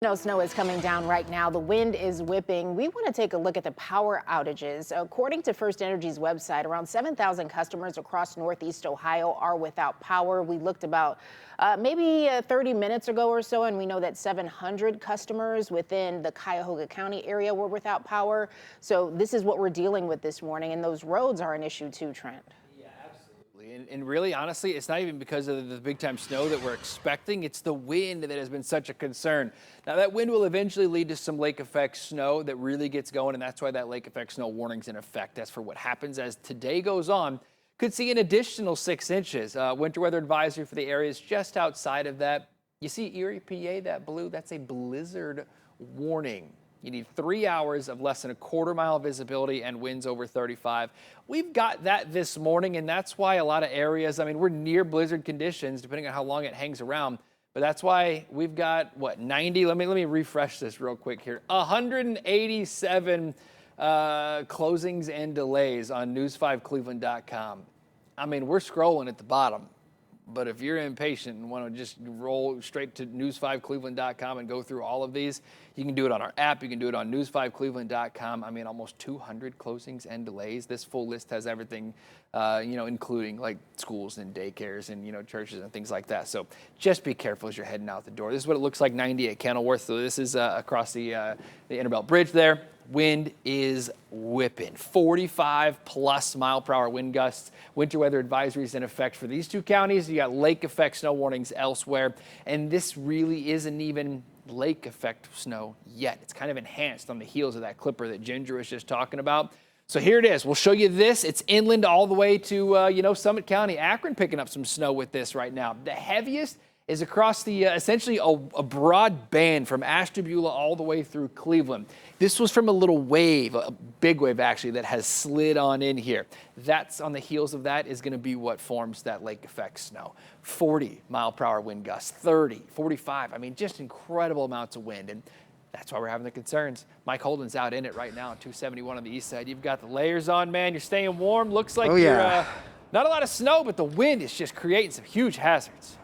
No snow is coming down right now. The wind is whipping. We want to take a look at the power outages. According to First Energy's website, around 7,000 customers across Northeast Ohio are without power. We looked about maybe 30 minutes ago or so, and we know that 700 customers within the Cuyahoga County area were without power. So this is what we're dealing with this morning, and those roads are an issue too, Trent. And really, honestly, it's not even because of the big time snow that we're expecting. It's the wind that has been such a concern. Now, that wind will eventually lead to some lake effect snow that really gets going, and that's why that lake effect snow warning's in effect. That's for what happens as today goes on. Could see an additional 6 inches. Winter weather advisory for the areas just outside of that. You see Erie, PA, that blue? That's a blizzard warning. You need 3 hours of less than a quarter-mile visibility and winds over 35. We've got that this morning, and that's why a lot of areas, I mean, we're near blizzard conditions, depending on how long it hangs around. But that's why we've got, what, 90? Let me refresh this real quick here. 187 closings and delays on news5cleveland.com. I mean, we're scrolling at the bottom. But if you're impatient and want to just roll straight to news5cleveland.com and go through all of these, you can do it on our app. You can do it on news5cleveland.com. I mean, almost 200 closings and delays. This full list has everything, including like schools and daycares and, churches and things like that. So just be careful as you're heading out the door. This is what it looks like 90 at Kenilworth. So this is across the Interbelt Bridge there. Wind is whipping, 45 plus mile per hour wind gusts. Winter weather advisories in effect for these two counties. You got lake effect snow warnings elsewhere. And this really isn't even lake effect snow yet. It's kind of enhanced on the heels of that clipper that Ginger was just talking about. So here it is. We'll show you this. It's inland all the way to, Summit County. Akron picking up some snow with this right now. The heaviest is across the essentially a broad band from Ashtabula all the way through Cleveland. This was from a little wave, a big wave actually, that has slid on in here. That's on the heels of that is going to be what forms that lake effect snow. 40 mile per hour wind gusts, 30, 45. I mean, just incredible amounts of wind. And that's why we're having the concerns. Mike Holden's out in it right now on 271 on the east side. You've got the layers on, man. You're staying warm. Looks like you're not a lot of snow, but the wind is just creating some huge hazards.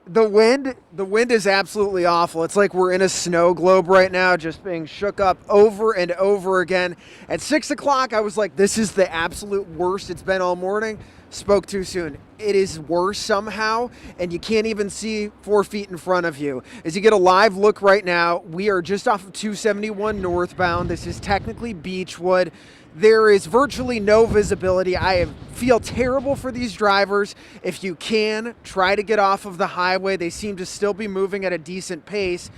The wind is absolutely awful. It's like we're in a snow globe right now, just being shook up over and over again. At 6 o'clock, I was like, this is the absolute worst it's been all morning. Spoke too soon. It is worse somehow, and you can't even see 4 feet in front of you. As you get a live look right now, we are just off of 271 northbound. This is technically Beechwood. There is virtually no visibility. I feel terrible for these drivers. If you can, try to get off of the highway. They seem to still be moving at a decent pace,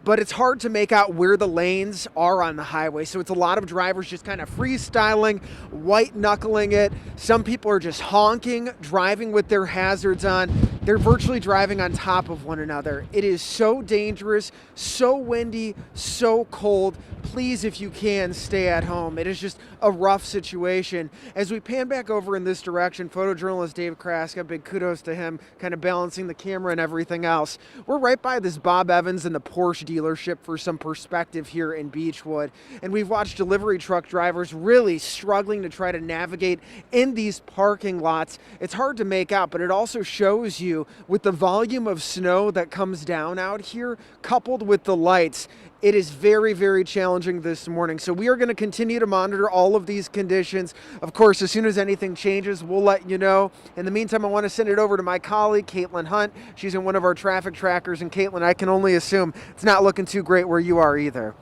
but it's hard to make out where the lanes are on the highway. So it's a lot of drivers just kind of freestyling, white knuckling it. Some people are just honking, driving with their hazards on. They're virtually driving on top of one another. It is so dangerous, so windy, so cold. Please, if you can, stay at home. It is just a rough situation. As we pan back over in this direction, photojournalist Dave Kraska, big kudos to him, kind of balancing the camera and everything else. We're right by this Bob Evans and the Porsche dealership for some perspective here in Beechwood. And we've watched delivery truck drivers really struggling to try to navigate in these parking lots. It's hard to make out, but it also shows you with the volume of snow that comes down out here, coupled with the lights, it is very, very challenging this morning. So we are going to continue to monitor all of these conditions. Of course, as soon as anything changes, we'll let you know. In the meantime, I want to send it over to my colleague, Caitlin Hunt. She's in one of our traffic trackers. And Caitlin, I can only assume it's not looking too great where you are either.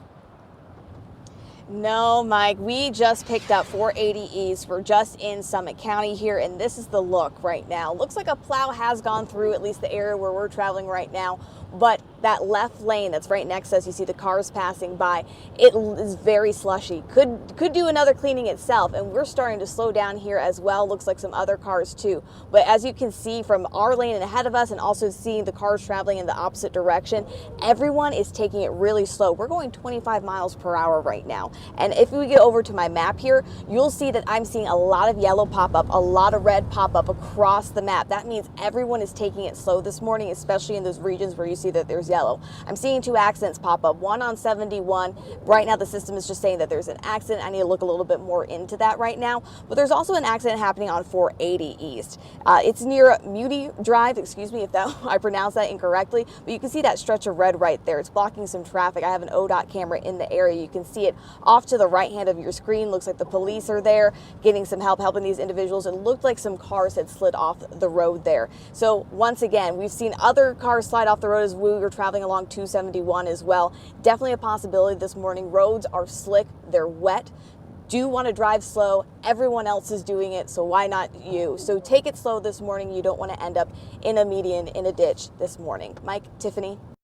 No, Mike, we just picked up 480 East. We're just in Summit County here, and this is the look right now. Looks like a plow has gone through at least the area where we're traveling right now, but that left lane that's right next to us, you see the cars passing by, it is very slushy. Could do another cleaning itself, and we're starting to slow down here as well. Looks like some other cars too. But as you can see from our lane ahead of us and also seeing the cars traveling in the opposite direction, everyone is taking it really slow. We're going 25 miles per hour right now. And if we get over to my map here, you'll see that I'm seeing a lot of yellow pop up, a lot of red pop up across the map. That means everyone is taking it slow this morning, especially in those regions where you see that there's yellow. I'm seeing 2 accidents pop up, one on 71. Right now the system is just saying that there's an accident. I need to look a little bit more into that right now. But there's also an accident happening on 480 East. It's near Muty Drive, excuse me if that I pronounced that incorrectly, but you can see that stretch of red right there. It's blocking some traffic. I have an ODOT camera in the area. You can see it off to the right hand of your screen. Looks like the police are there getting some help, helping these individuals. It looked like some cars had slid off the road there. So once again, we've seen other cars slide off the road as we were traveling along 271 as well. Definitely a possibility this morning. Roads are slick, they're wet. Do want to drive slow. Everyone else is doing it, so why not you? So take it slow this morning. You don't want to end up in a median, in a ditch this morning. Mike, Tiffany.